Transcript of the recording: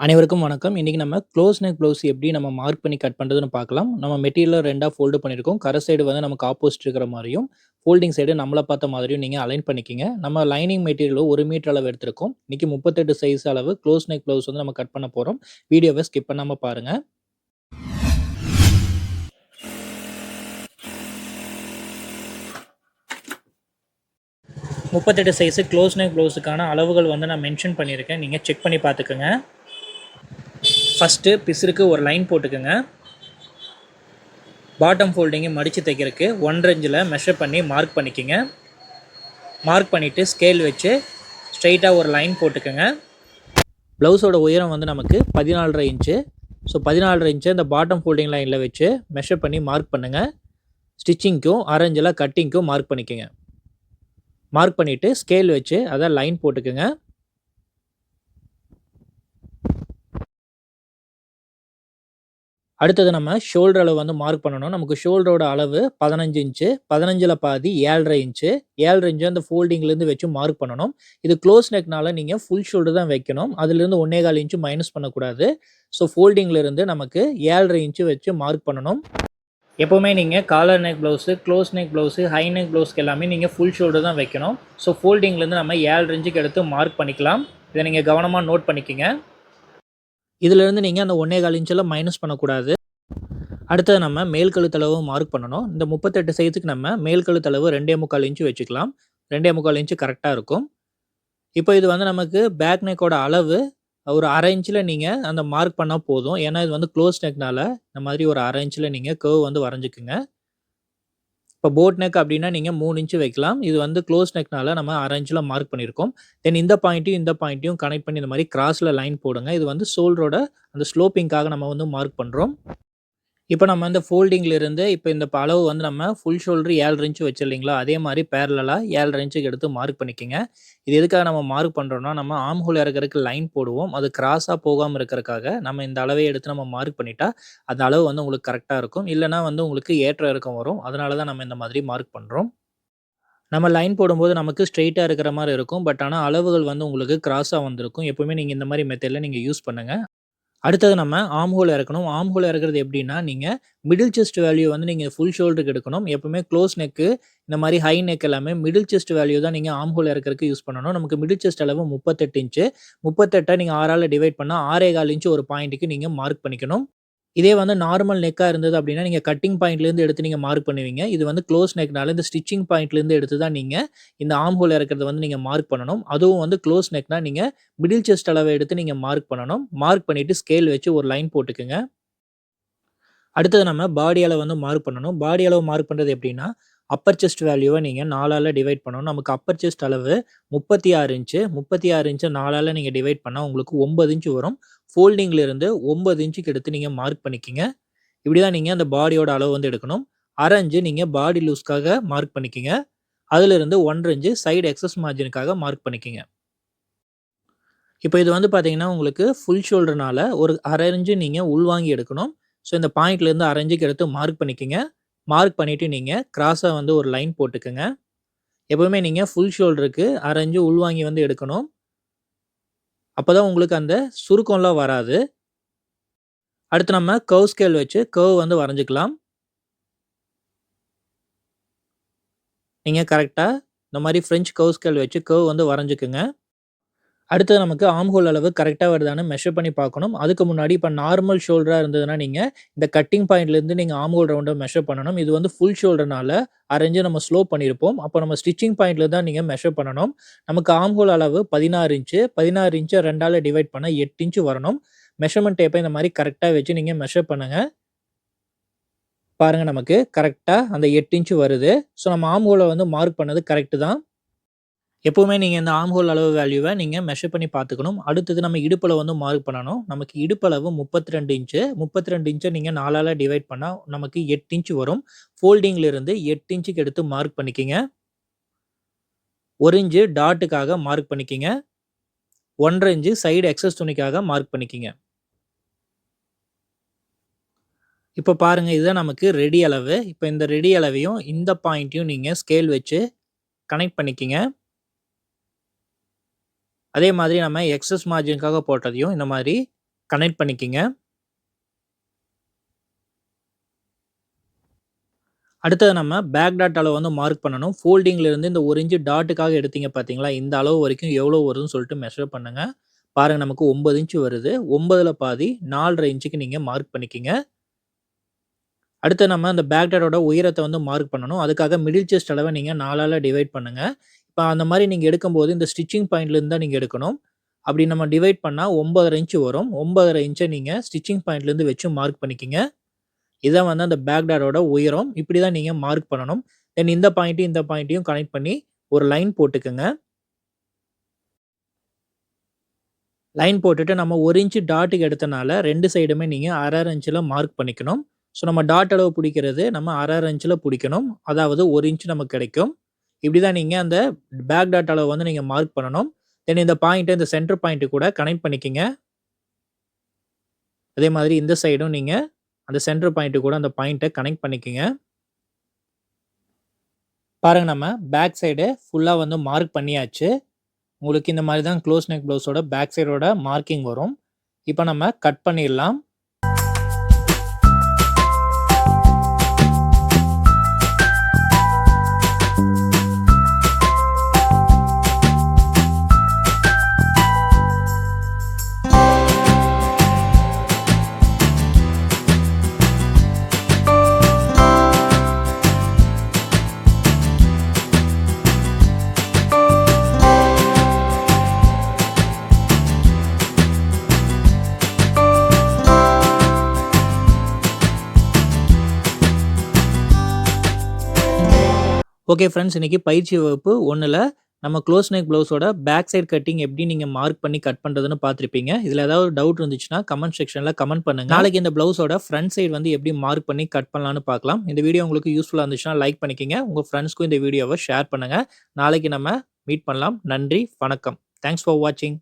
அனைவருக்கும் வணக்கம். இன்னைக்கு நம்ம க்ளோஸ் நெக் ப்ளவுஸ் எப்படி நம்ம மார்க் பண்ணி கட் பண்றதுன்னு பார்க்கலாம். நம்ம மெட்டீரியல 2ஆ ஃபோல்டு பண்ணியிருக்கோம். கரை சைடு வந்து நமக்கு ஆப்போசிட் இருக்கிற மாரியும், ஃபோல்டிங் சைடு நம்மள பார்த்த மாதிரியும் நீங்க அலைன் பண்ணிக்கங்க. நம்ம லைனிங் மெட்டீரியல் 1 மீட்டர் அளவு எடுத்திருக்கோம். இன்னைக்கு 38 சைஸ் அளவு க்ளோஸ் நெக் ப்ளவுஸ் வந்து நம்ம கட் பண்ண போறோம். வீடியோவ ஸ்கிப் பண்ணாம பாருங்க. முப்பத்தெட்டு சைஸு க்ளோஸ் நெக் ப்ளவுஸுக்கான அளவுகள் வந்து நான் மென்ஷன் பண்ணியிருக்கேன். நீங்கள் செக் பண்ணி பார்த்துக்கோங்க. ஃபஸ்ட்டு பிசுருக்கு ஒரு லைன் போட்டுக்கோங்க. பாட்டம் ஃபோல்டிங்கை மடித்து தைக்கிறதுக்கு 1.5 இன்ச்சில் மெஷர் பண்ணி மார்க் பண்ணிக்கோங்க. மார்க் பண்ணிவிட்டு ஸ்கேல் வச்சு ஸ்ட்ரைட்டாக ஒரு லைன் போட்டுக்கோங்க. ப்ளவுஸோட உயரம் வந்து நமக்கு 14.5 இன்ச்சு. ஸோ 14.5 இன்ச்சை இந்த பாட்டம் ஃபோல்டிங் லைனில் வச்சு மெஷர் பண்ணி மார்க் பண்ணுங்கள். ஸ்டிச்சிங்க்கும் 1/2 இன்ச்சில் கட்டிங்க்கும் மார்க் பண்ணிக்கோங்க. மார்க் பண்ணிவிட்டு ஸ்கேல் வச்சு அதை லைன் போட்டுக்கோங்க. அடுத்தது நம்ம ஷோல்டர் அளவு வந்து மார்க் பண்ணணும். நமக்கு ஷோல்டரோட அளவு 15 இன்ச்சு. 15ல் பாதி 7.5 இன்ச்சு. 7.5 இன்ச்சு அந்த ஃபோல்டிங்லேருந்து வச்சு மார்க் பண்ணணும். இது க்ளோஸ் நெக்னால நீங்கள் ஃபுல் ஷோல்டர் தான் வைக்கணும். அதுலேருந்து 1.25 இன்ச்சு மைனஸ் பண்ணக்கூடாது. ஸோ ஃபோல்டிங்லேருந்து நமக்கு 7.5 இன்ச்சு வச்சு மார்க் பண்ணணும். எப்போவுமே நீங்கள் collar neck blouse, close neck blouse, high neck ப்ளவுஸ்க்கு எல்லாமே நீங்கள் ஃபுல் ஷோல்டர் தான் வைக்கணும். ஸோ ஃபோல்டிங்லேருந்து நம்ம 7.5 இன்ச்சுக்கு எடுத்து மார்க் பண்ணிக்கலாம். இதை நீங்கள் கவனமாக நோட் பண்ணிக்கோங்க. இதிலேருந்து நீங்கள் அந்த 1.25 இன்ச்சில் மைனஸ் பண்ணக்கூடாது. அடுத்தது நம்ம மேல் கழுத்தளவு மார்க் பண்ணணும். இந்த 38 சைஸுக்கு நம்ம மேல் கழுத்தளவு 2.25 இன்ச்சு வச்சுக்கலாம். 2.25 இன்ச்சு கரெக்டாக இருக்கும். இப்போ இது வந்து நமக்கு பேக் நெக்கோட அளவு ஒரு 1/2 இன்ச்சில் நீங்கள் அந்த மார்க் பண்ணால் போதும். ஏன்னா இது வந்து க்ளோஸ் நெக்னால இந்த மாதிரி ஒரு 1/2 இன்ச்சில் நீங்கள் கர்வ் வந்து வரைஞ்சிக்குங்க. இப்போ போட் நெக் அப்படின்னா நீங்கள் 3 இன்ச்சு வைக்கலாம். இது வந்து க்ளோஸ் நெக்னால நம்ம 1/2 இன்ச்சில் மார்க் பண்ணியிருக்கோம். தென் இந்த பாயிண்ட்டையும் கனெக்ட் பண்ணி இந்த மாதிரி கிராஸில் லைன் போடுங்க. இது வந்து ஷோல்டரோட அந்த ஸ்லோப்பிங்காக நம்ம வந்து மார்க் பண்ணுறோம். இப்போ நம்ம இந்த ஃபோல்டிங்லேருந்து இப்போ இந்த அளவு வந்து நம்ம ஃபுல் ஷோல்டர் 7.5 இன்ச்சு வச்சிருந்தீங்களா, அதே மாதிரி பேரலலா 7.5 இன்ச்சுக்கு எடுத்து மார்க் பண்ணிக்கோங்க. இது எதுக்காக நம்ம மார்க் பண்ணுறோம்னா, நம்ம ஆர்ம் ஹோல் இறக்கறதுக்கு லைன் போடுவோம். அது கிராஸாக போகாமல் இருக்கிறதுக்காக நம்ம இந்த அளவை எடுத்து நம்ம மார்க் பண்ணிட்டா அந்த அளவு வந்து உங்களுக்கு கரெக்டாக இருக்கும். இல்லைனா வந்து உங்களுக்கு ஏற்ற இறக்கம் வரும். அதனால தான் நம்ம இந்த மாதிரி மார்க் பண்ணுறோம். நம்ம லைன் போடும்போது நமக்கு ஸ்ட்ரெயிட்டாக இருக்கிற மாதிரி இருக்கும். பட் ஆனால் அளவுகள் வந்து உங்களுக்கு கிராஸாக வந்திருக்கும். எப்பவுமே நீங்கள் இந்த மாதிரி மெத்தடில் நீங்கள் யூஸ் பண்ணுங்க. அடுத்தது நம்ம ஆர்ம் ஹோல் இறக்கணும். ஆர்ம் ஹோல் இறக்குறது எப்படின்னா, நீங்க மிடில் செஸ்ட் வேல்யூ வந்து நீங்க ஃபுல் ஷோல்டருக்கு எடுக்கணும். எப்பவுமே க்ளோஸ் நெக்கு, இந்த மாரி ஹை நெக் எல்லாமே மிடில் செஸ்ட் வேல்யூ தான் நீங்க ஆர்ம் ஹோல் இறக்கறதுக்கு யூஸ் பண்ணணும். நமக்கு மிடில் செஸ்ட் அளவு 38 இன்ச்சு. 38 நீங்க 6ஆல டிவைட் பண்ணா 6.25 இன்ச்சு ஒரு பாயிண்ட்டுக்கு நீங்க மார்க் பண்ணிக்கணும். இதே வந்து நார்மல் நெக்கா இருந்தது அப்படின்னா, நீங்க கட்டிங் பாயிண்ட்லேருந்து எடுத்து நீங்க மார்க் பண்ணுவீங்க. இது வந்து க்ளோஸ் நெக்னால இந்த ஸ்டிச்சிங் பாயிண்ட்லேருந்து எடுத்து தான் நீங்க இந்த ஆர்ம் ஹோல் இறக்கிறத வந்து நீங்க மார்க் பண்ணணும். அதுவும் வந்து க்ளோஸ் நெக்னா நீங்க மிடில் செஸ்ட் அளவை எடுத்து நீங்க மார்க் பண்ணணும். மார்க் பண்ணிட்டு ஸ்கேல் வச்சு ஒரு லைன் போட்டுக்கங்க. அடுத்தது நம்ம பாடி அளவு வந்து மார்க் பண்ணணும். பாடி அளவு மார்க் பண்றது எப்படின்னா, அப்பர் செஸ்ட் வேல்யூவ நீங்க 4ஆல டிவைட் பண்ணணும். நமக்கு அப்பர் செஸ்ட் அளவு 36 இன்ச்சு. 36 இன்ச்ச 4ஆல நீங்க டிவைட் பண்ணா உங்களுக்கு 9 இன்ச் வரும். ஃபோல்டிங்ல இருந்து 9 இன்ச்சுக்கு எடுத்து நீங்க மார்க் பண்ணிக்கங்க. இப்படி தான் நீங்க அந்த பாடியோட அளவு வந்து எடுக்கணும். 1/2 இன்ச் நீங்க பாடி லூஸ்க்காக மார்க் பண்ணிக்கங்க. அதிலிருந்து 1/2 இன்ச் சைடு எக்ஸஸ் மார்ஜினுக்காக மார்க் பண்ணிக்கங்க. இப்போ இது வந்து பார்த்தீங்கன்னா, உங்களுக்கு ஃபுல் ஷோல்டர்னால ஒரு 1/2 இன்ச் நீங்க உள்வாங்கி எடுக்கணும். ஸோ இந்த பாயிண்ட்லேருந்து 1/2 இன்ச்சுக்கு எடுத்து மார்க் பண்ணிக்கங்க. மார்க் பண்ணிட்டு நீங்க கிராஸா வந்து ஒரு லைன் போட்டுக்கங்க. எப்பவுமே நீங்க ஃபுல் ஷோல்டருக்கு 1/2 இன்ச் உள்வாங்கி வந்து எடுக்கணும். அப்பதான் உங்களுக்கு அந்த சுருக்கம்லாம் வராது. அடுத்து நம்ம கர்வ் ஸ்கேல் வச்சு கர்வ் வந்து வரைஞ்சுக்கலாம். நீங்க கரெக்ட்டா இந்த மாரி ஃப்ரெஞ்ச் கர்வ் ஸ்கேல் வச்சு கர்வ் வந்து வரைஞ்சுக்குங்க. அடுத்தது நமக்கு ஆர்ம் ஹோல் அளவு கரெக்ட்டா வருதான்னு மெஷர் பண்ணி பார்க்கணும். அதுக்கு முன்னாடி இப்ப நார்மல் ஷோல்டரா இருந்ததுன்னா, நீங்க இந்த கட்டிங் பாயிண்ட்லேருந்து நீங்க ஆர்ம் ஹோல் ரவுண்ட மெஷர் பண்ணணும். இது வந்து ஃபுல் ஷோல்டர்னால 1/2 இன்ச் நம்ம ஸ்லோப் பண்ணியிருப்போம். அப்ப நம்ம ஸ்டிச்சிங் பாயிண்ட்ல தான் நீங்க மெஷர் பண்ணணும். நமக்கு ஆர்ம் ஹோல் அளவு 16 இன்ச். 16 இன்ச்ச 2ஆல டிவைட் பண்ணா 8 இன்ச் வரணும். மெஷர்மென்ட் டேப்ப இந்த மாரி கரெக்ட்டா வச்சு நீங்க மெஷர் பண்ணுங்க. பாருங்க நமக்கு கரெக்ட்டா அந்த 8 இன்ச் வருது. ஸோ நம்ம ஆர்ம் ஹோல வந்து மார்க் பண்ணது கரெக்ட் தான். எப்பவுமே நீங்க இந்த ஆர்ம் ஹோல் அளவு வேல்யூவ நீங்க மெஷர் பண்ணி பார்த்துக்கணும். அடுத்தது நம்ம இடுப்பளவு வந்து மார்க் பண்ணணும். நமக்கு இடுப்பளவு 32 இன்ச்சு. 32 இன்ச்ச நீங்க 4ஆல டிவைட் பண்ணா நமக்கு 8 இன்ச் வரும். ஃபோல்டிங்ல இருந்து 8 இன்ச்சுக்கு எடுத்து மார்க் பண்ணிக்கங்க. 1 இன்ச் டாட்டுக்காக மார்க் பண்ணிக்கங்க. 1/2 இன்ச் சைடு எக்ஸஸ் துணிக்காக மார்க் பண்ணிக்கங்க. இப்ப பாருங்க இதுதான் நமக்கு ரெடி அளவு. இப்ப இந்த ரெடி அளவையும் இந்த பாயிண்ட்டையும் நீங்க ஸ்கேல் வச்சு கனெக்ட் பண்ணிக்கங்க. அதே மாதிரி நம்ம எக்ஸஸ் மார்ஜினுக்காக போட்டதையும் இந்த மாதிரி கனெக்ட் பண்ணிக்கங்க. அடுத்தது நம்ம பேக் டாட் அளவு வந்து மார்க் பண்ணணும். ஃபோல்டிங்ல இருந்து இந்த 1 இன்ச் டாட்டுக்காக எடுத்தீங்க பார்த்தீங்களா, இந்த அளவு வரைக்கும் எவ்வளோ வருதுன்னு சொல்லிட்டு மெஷர் பண்ணுங்க. பாருங்க நமக்கு 9 இன்ச் வருது. 9ல பாதி 4.5 இன்ச்சுக்கு நீங்க மார்க் பண்ணிக்கங்க. அடுத்து நம்ம அந்த பேக் டாட்டோட உயரத்த வந்து மார்க் பண்ணணும். அதுக்காக மிடில் செஸ்ட் அளவ நீங்க 4ஆல டிவைட் பண்ணுங்க. இப்ப அந்த மாரி நீங்க எடுக்கும்போது இந்த ஸ்டிச்சிங் பாயிண்ட்ல இருந்து தான் நீங்க எடுக்கணும். அப்படி நம்ம டிவைட் பண்ணா 9.5 இன்ச் வரும். 9.5 இன்ச்ச நீங்க ஸ்டிச்சிங் பாயிண்ட்ல இருந்து வச்சு மார்க் பண்ணிக்கங்க. இதான் வந்து அந்த பேக் டாட்டோட உயரம். இப்படி தான் நீங்க மார்க் பண்ணணும். தென் இந்த பாயிண்ட்டையும், இந்த பாயிண்ட்டையும் கனெக்ட் பண்ணி ஒரு லைன் போட்டுக்கங்க. லைன் போட்டுட்டு நம்ம 1 இன்ச் டாட்டுக்கு எடுத்தனால 2 சைடுமே நீங்க 1/2 இன்ச்ல மார்க் பண்ணிக்கணும். ஸோ நம்ம டாட் அளவு புடிக்கிறது நம்ம 1/2 இன்ச்ல புடிக்கணும். அதாவது 1 இன்ச் நமக்கு கிடைக்கும். இப்படி தான் நீங்க அந்த பேக் டாட் அளவு வந்து நீங்க மார்க் பண்ணணும். தென் இந்த பாயிண்ட்ட இந்த சென்டர் பாயிண்ட் கூட கனெக்ட் பண்ணிக்கங்க. அதே மாதிரி இந்த சைடும் நீங்க அந்த சென்டர் பாயிண்ட் கூட அந்த பாயிண்ட்ட கனெக்ட் பண்ணிக்கங்க. பாருங்க நம்ம பேக் சைடு ஃபுல்லா வந்து மார்க் பண்ணியாச்சு. உங்களுக்கு இந்த மாரி தான் க்ளோஸ் நெக் ப்ளவுஸோட பேக் சைடோட மார்க்கிங் வரும். இப்ப நம்ம கட் பண்ணிடலாம். ஓகே ஃப்ரெண்ட்ஸ், இன்னைக்கு பயிற்சி வகுப்பு 1ல நம்ம க்ளோஸ் நெக் ப்ளவுஸோட பேக் சைட் கட்டிங் எப்படி நீங்க மார்க் பண்ணி கட் பண்றதுன்னு பார்த்திருப்பீங்க. இதுல ஏதாவது டவுட் இருந்துச்சுன்னா கமெண்ட் செக்ஷன்ல கமெண்ட் பண்ணுங்க. நாளைக்கு இந்த ப்ளவுஸோட ஃப்ரண்ட் சைடு வந்து எப்படி மார்க் பண்ணி கட் பண்ணலாம்னு பார்க்கலாம். இந்த வீடியோ உங்களுக்கு யூஸ்ஃபுல்லா இருந்துச்சுன்னா லைக் பண்ணிக்கங்க. உங்க ஃப்ரெண்ட்ஸ்க்கும் இந்த வீடியோவை ஷேர் பண்ணுங்க. நாளைக்கு நம்ம மீட் பண்ணலாம். நன்றி, வணக்கம். தேங்க்ஸ் ஃபார் வாட்சிங்.